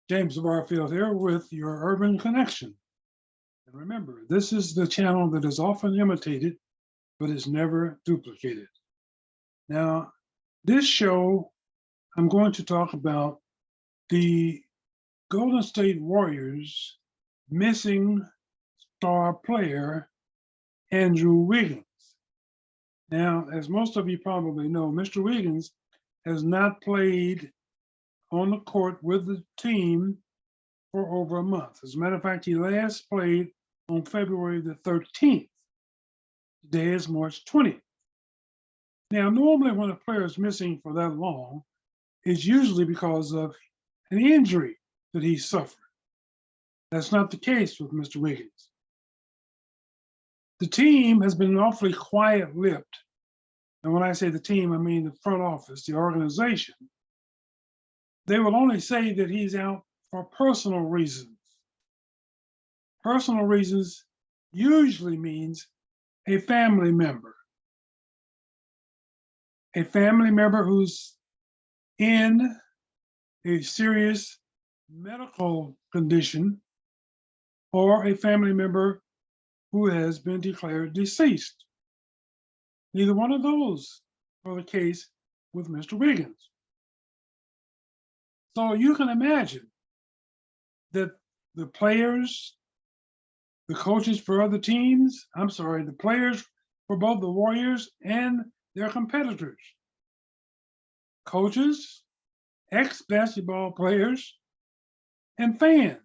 James Barfield here with your Urban Connection. And remember, this is the channel that is often imitated, but is never duplicated. Now, this show, I'm going to talk about the Golden State Warriors missing star player, Andrew Wiggins. Now, as most of you probably know, Mr. Wiggins has not played on the court with the team for over a month. As a matter of fact, he last played on February the 13th. Today is March 20th. Now, normally when a player is missing for that long, it's usually because of an injury that he suffered. That's not the case with Mr. Wiggins. The team has been awfully quiet-lipped. And when I say the team, I mean the front office, the organization. They will only say that he's out for personal reasons. Personal reasons usually means a family member who's in a serious medical condition, or a family member who has been declared deceased. Neither one of those are the case with Mr. Wiggins. So you can imagine that the players, the coaches for other teams, the players for both the Warriors and their competitors, coaches, ex-basketball players, and fans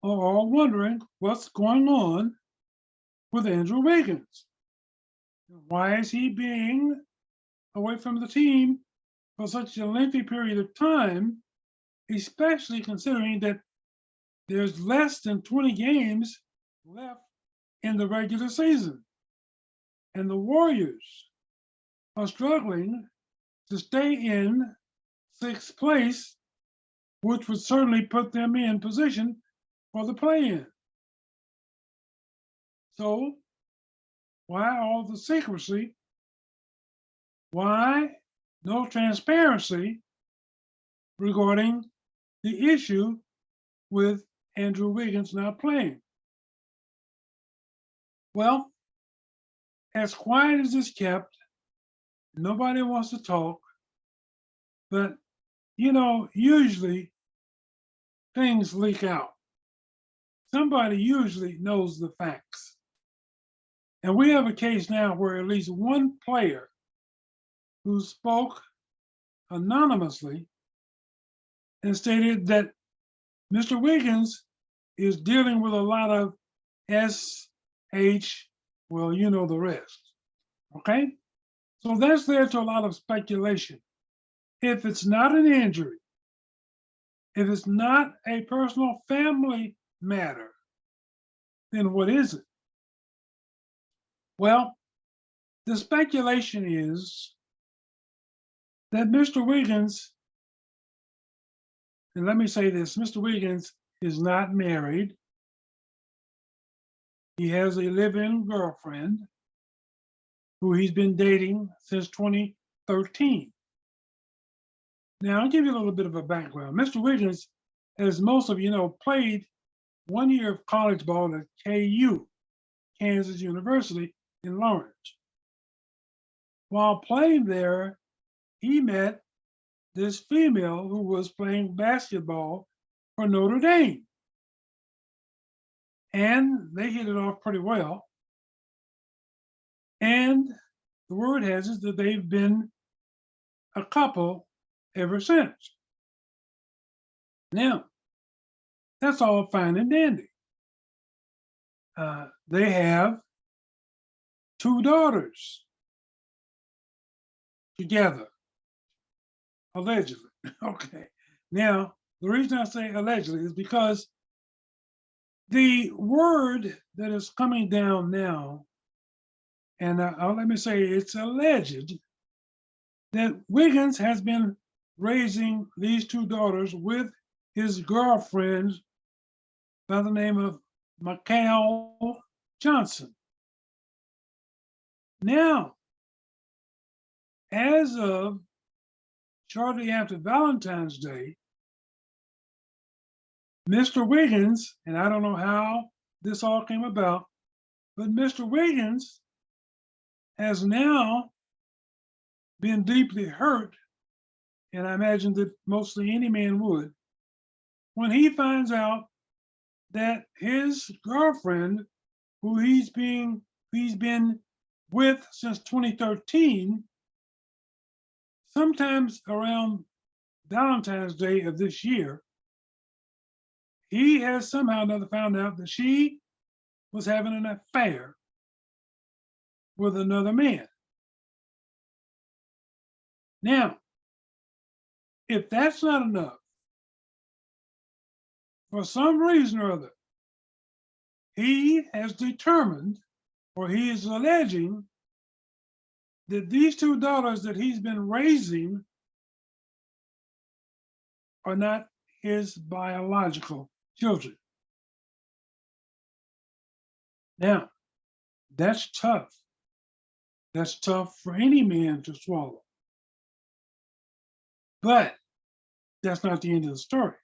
are all wondering what's going on with Andrew Wiggins. Why is he being away from the team for such a lengthy period of time, especially considering that there's less than 20 games left in the regular season? And the Warriors are struggling to stay in sixth place, which would certainly put them in position for the play-in. So why all the secrecy? Why no transparency regarding the issue with Andrew Wiggins not playing? Well, as quiet as it's kept, nobody wants to talk, but usually things leak out. Somebody usually knows the facts. And we have a case now where at least one player who spoke anonymously and stated that Mr. Wiggins is dealing with a lot of SH, well, you know the rest. Okay? So that's led to a lot of speculation. If it's not an injury, if it's not a personal family matter, then what is it? Well, the speculation is that Mr. Wiggins, and let me say this, Mr. Wiggins is not married. He has a live-in girlfriend who he's been dating since 2013. Now, I'll give you a little bit of a background. Mr. Wiggins, as most of you know, played 1 year of college ball at KU, Kansas University in Lawrence. While playing there, he met this female who was playing basketball for Notre Dame. And they hit it off pretty well. And the word has it that they've been a couple ever since. Now, that's all fine and dandy. They have 2 daughters together, allegedly. Okay. Now, the reason I say allegedly is because the word that is coming down now, and let me say it's alleged, that Wiggins has been raising these 2 daughters with his girlfriend by the name of Mikal Johnson. Now, as of shortly after Valentine's Day, Mr. Wiggins, and I don't know how this all came about, but Mr. Wiggins has now been deeply hurt, and I imagine that mostly any man would, when he finds out that his girlfriend, who he's been with since 2013, sometimes around Valentine's Day of this year, he has somehow or another found out that she was having an affair with another man. Now, if that's not enough, for some reason or other, he has determined, or he is alleging, that these two daughters that he's been raising are not his biological children. Now, that's tough. That's tough for any man to swallow. But that's not the end of the story.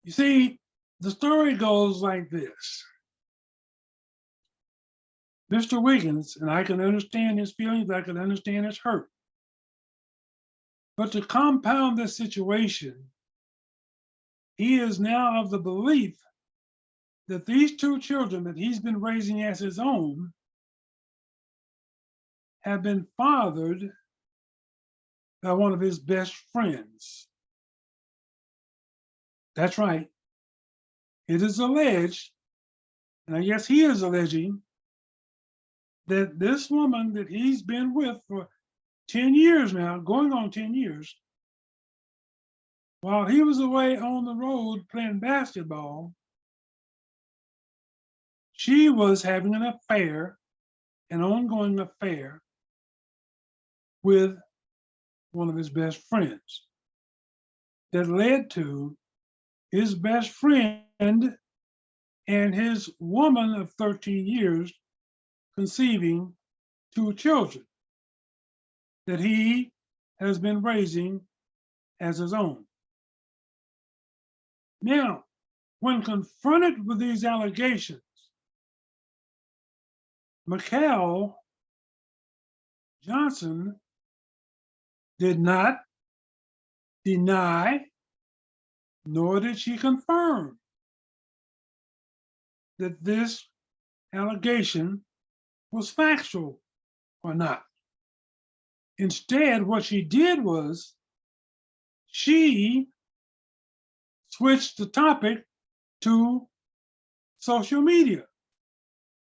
You see, the story goes like this. Mr. Wiggins, and I can understand his feelings, I can understand his hurt. But to compound this situation, he is now of the belief that these two children that he's been raising as his own have been fathered by one of his best friends. That's right. It is alleged, and I guess he is alleging, that this woman that he's been with for 10 years now, going on 10 years, while he was away on the road playing basketball, she was having an affair, an ongoing affair, with one of his best friends that led to his best friend and his woman of 13 years conceiving two children that he has been raising as his own. Now, when confronted with these allegations, Mikal Johnson did not deny, nor did she confirm that this allegation was factual or not. Instead, what she did was she switched the topic to social media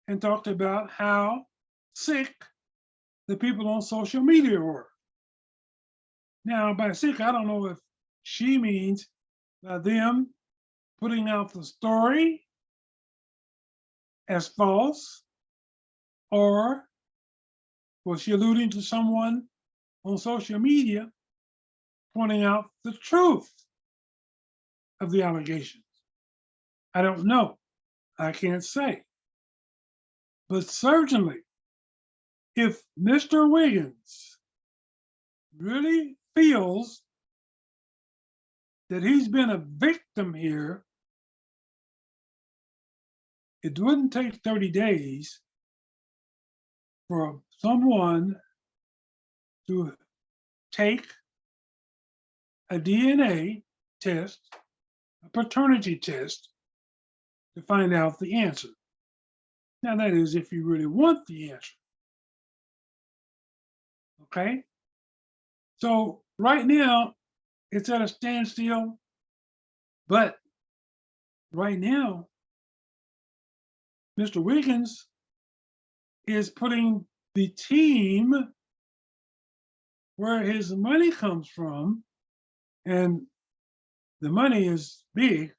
and talked about how sick the people on social media were. Now, by sick, I don't know if she means by them putting out the story as false, or was she alluding to someone on social media pointing out the truth of the allegations? I don't know. I can't say. But certainly, if Mr. Wiggins really feels that he's been a victim here, it wouldn't take 30 days for someone to take a DNA test, a paternity test, to find out the answer. Now, that is if you really want the answer. Okay? So, right now, it's at a standstill, but right now, Mr. Wiggins is putting the team where his money comes from, and the money is big.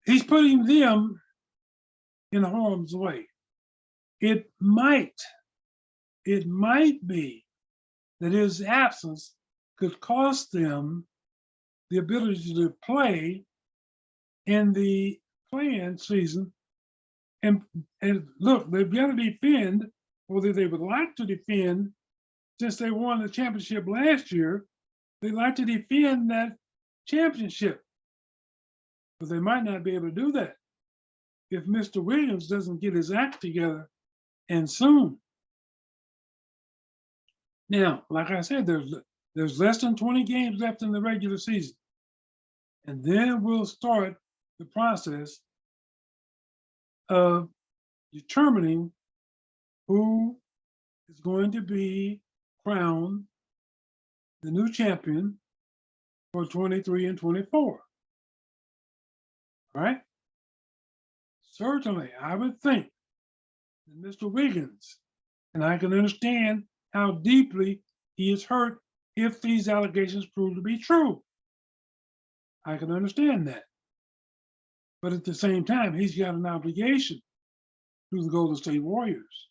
He's putting them in harm's way. It might be that his absence could cost them the ability to play in the play-in season. And look, they've got to defend, or they would like to defend, since they won the championship last year. They like to defend that championship, but they might not be able to do that if Mr. Williams doesn't get his act together and soon. Now, like I said, there's less than 20 games left in the regular season. And then we'll start the process of determining who is going to be crowned the new champion for 23 and 24. All right? Certainly, I would think that Mr. Wiggins, and I can understand how deeply he is hurt if these allegations prove to be true. I can understand that. But at the same time, he's got an obligation to the Golden State Warriors.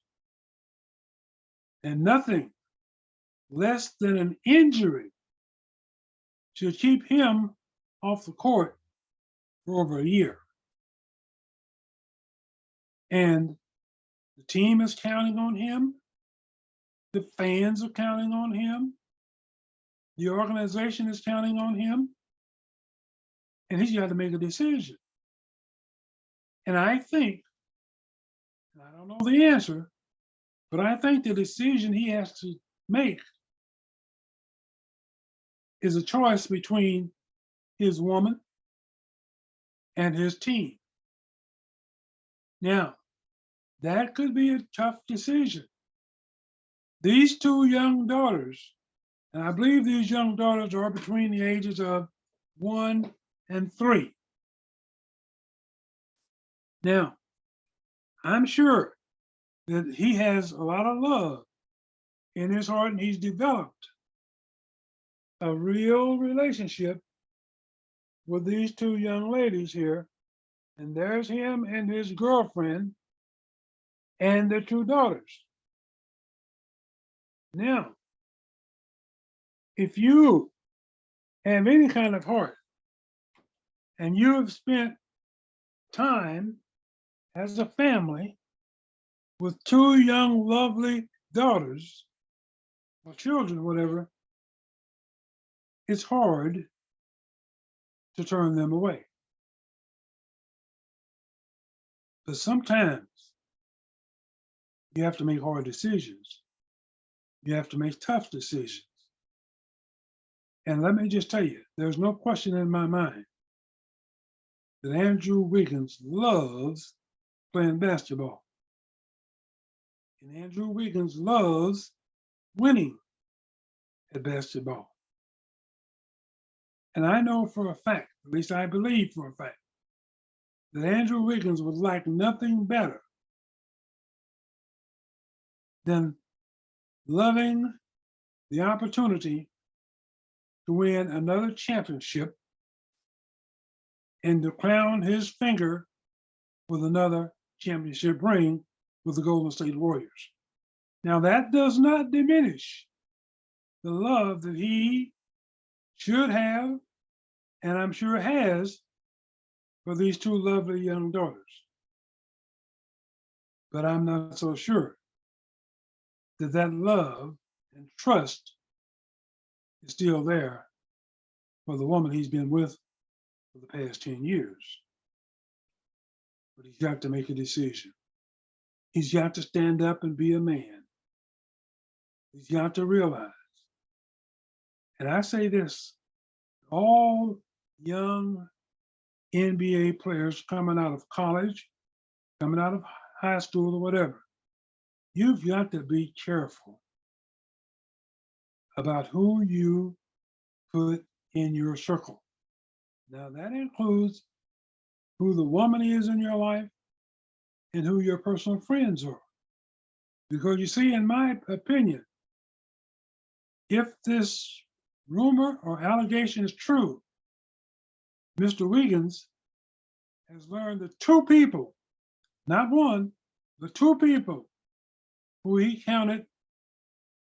And nothing less than an injury should keep him off the court for over a year. And the team is counting on him. The fans are counting on him. The organization is counting on him. And he's got to make a decision. And I think, and I don't know the answer, but I think the decision he has to make is a choice between his woman and his team. Now, that could be a tough decision. These two young daughters, and I believe these young daughters are between the ages of 1 and 3. Now, I'm sure that he has a lot of love in his heart, and he's developed a real relationship with these two young ladies here. And there's him and his girlfriend and their 2 daughters. Now, if you have any kind of heart and you have spent time as a family with 2 young, lovely daughters or children, whatever, it's hard to turn them away. But sometimes you have to make hard decisions. You have to make tough decisions. And let me just tell you, there's no question in my mind that Andrew Wiggins loves playing basketball. And Andrew Wiggins loves winning at basketball. And I know for a fact, at least I believe for a fact, that Andrew Wiggins would like nothing better than loving the opportunity to win another championship and to crown his finger with another championship ring with the Golden State Warriors. Now, that does not diminish the love that he should have, and I'm sure has, for these 2 lovely young daughters. But I'm not so sure that that love and trust is still there for the woman he's been with for the past 10 years. But he's got to make a decision. He's got to stand up and be a man. He's got to realize, and I say this, all young NBA players coming out of college, coming out of high school or whatever, you've got to be careful about who you put in your circle. Now, that includes who the woman is in your life and who your personal friends are. Because you see, in my opinion, if this rumor or allegation is true, Mr. Wiggins has learned that 2 people, not 1, but 2 people who he counted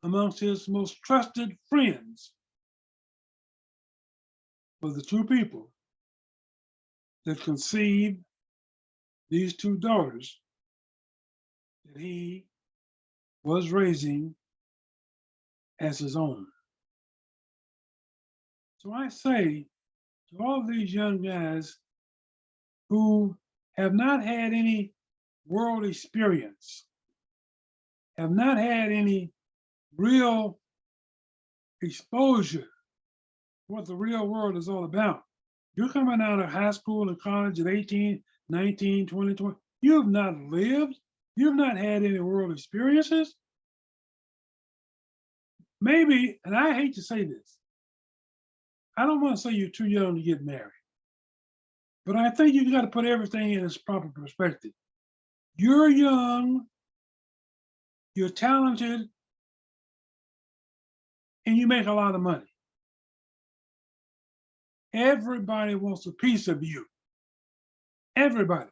amongst his most trusted friends were the 2 people that conceived these 2 daughters that he was raising as his own. So I say to all of these young guys who have not had any world experience, have not had any real exposure to what the real world is all about. You're coming out of high school and college at 18, 19, 20, 20. You've not lived. You've not had any world experiences. Maybe, and I hate to say this, I don't want to say you're too young to get married, but I think you got to put everything in its proper perspective. You're young, you're talented, and you make a lot of money. Everybody wants a piece of you. Everybody.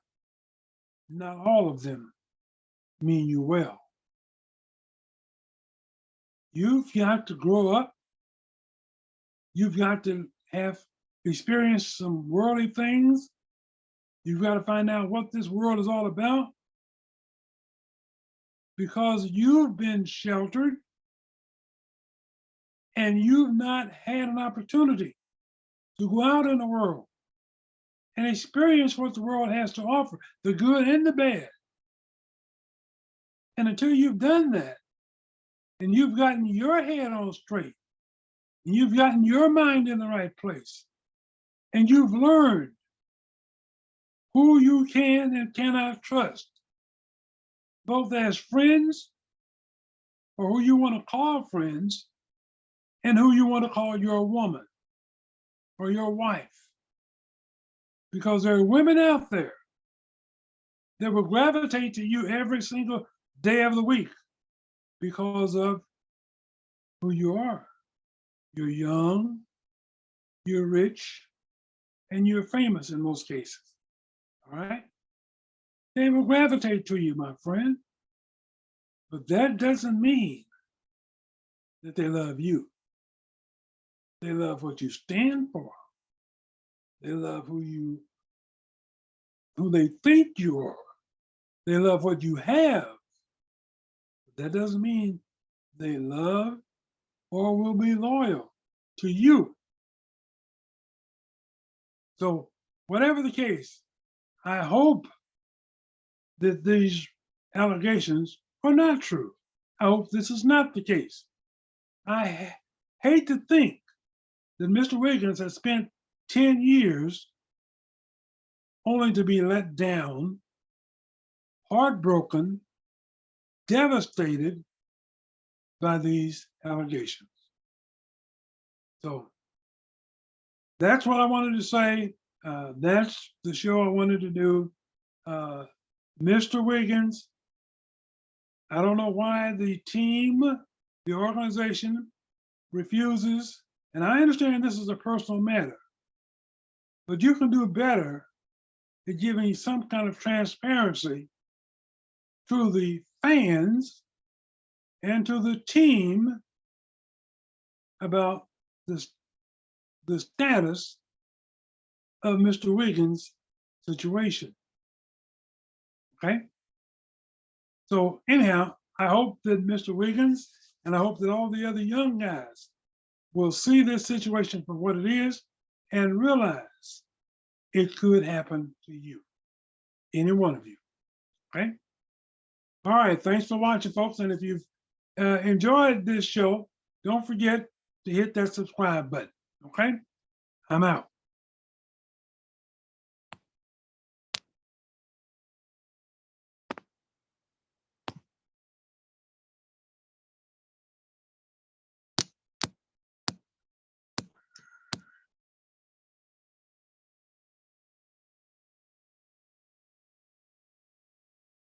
Not all of them mean you well. You've got to grow up. You've got to have experienced some worldly things. You've got to find out what this world is all about because you've been sheltered and you've not had an opportunity to go out in the world and experience what the world has to offer, the good and the bad. And until you've done that, and you've gotten your head on straight, and you've gotten your mind in the right place, and you've learned who you can and cannot trust, both as friends or who you want to call friends, and who you want to call your woman or your wife. Because there are women out there that will gravitate to you every single day of the week because of who you are. You're young, you're rich, and you're famous in most cases. All right? They will gravitate to you, my friend. But that doesn't mean that they love you. They love what you stand for. They love who they think you are. They love what you have. But that doesn't mean they love or will be loyal to you. So, whatever the case, I hope that these allegations are not true. I hope this is not the case. I hate to think that Mr. Wiggins has spent 10 years only to be let down, heartbroken, devastated by these allegations. So that's what I wanted to say. That's the show I wanted to do. Mr. Wiggins, I don't know why the team, the organization refuses, and I understand this is a personal matter, but you can do better at giving some kind of transparency to the fans and to the team about the status of Mr. Wiggins' situation. Okay? So anyhow, I hope that Mr. Wiggins and I hope that all the other young guys will see this situation for what it is and realize it could happen to you, any one of you. Okay? All right. Thanks for watching, folks. And if you've enjoyed this show, don't forget to hit that subscribe button. Okay? I'm out.